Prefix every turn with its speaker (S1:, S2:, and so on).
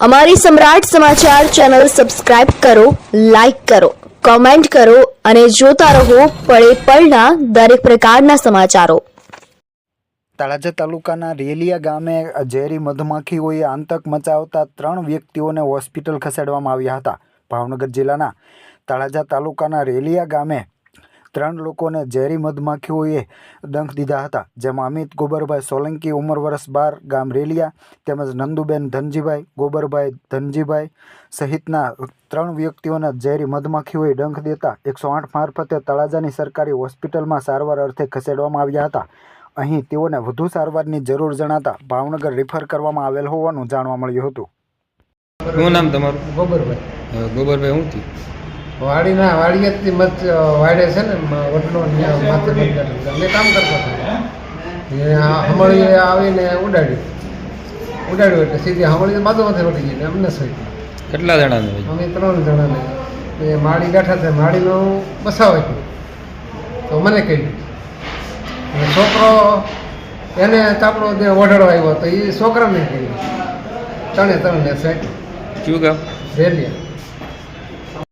S1: અમારી સમ્રાટ સમાચાર ચેનલ સબસ્ક્રાઇબ કરો, લાઇક કરો, કોમેન્ટ કરો અને જોતા રહો પળે પળના દરેક પ્રકારના સમાચારો।
S2: તળાજા તાલુકાના રેલિયા ગામે ઝેરી મધમાખીઓએ આતંક મચાવતા 3 વ્યક્તિઓને હોસ્પિટલ ખસેડવામાં આવ્યા હતા। ભાવનગર જિલ્લાના તળાજા તાલુકાના રેલિયા ગામે 3 લોકોને ઝેરી મધમાખીઓએ ડંખ દીધા હતા, જેમાં અમિત ગોબરભાઈ સોલંકી ઉંમર વર્ષ 12 ગામ રેલિયા તેમજ નંદુબેન ધનજીભાઈ ગોબરભાઈ ધનજીભાઈ સહિતના 3 વ્યક્તિઓને ઝેરી મધમાખીઓએ ડંખ દેતા 108 મારફતે તળાજાની સરકારી હોસ્પિટલમાં સારવાર અર્થે ખસેડવામાં આવ્યા હતા। અહીં તેઓને વધુ સારવારની જરૂર જણાતા ભાવનગર રિફર કરવામાં આવેલ હોવાનું જાણવા મળ્યું હતું।
S3: શું નામ તમારું?
S4: ગોબરભાઈ
S3: ગોબરભાઈ શું થયું?
S4: વાડીના વાડીએથી મત વાડે છે ને વટનો માથે અમે કામ કરતા હતા। હમણાં આવીને ઉડાડ્યું એટલે સીધી હમણાં બાજુમાંથી વટી ગઈ અમને સહિત
S3: કેટલા જણાને?
S4: અમે 3 જણાને માળી બેઠા હતા, માળીનો બસાવ હતો તો મને કહ્યું અને છોકરો એને તાપડો ઓઢાડવા આવ્યો તો એ છોકરાને કહ્યું 3 ને સાહેબ
S3: શું કામ?
S4: રેલિયા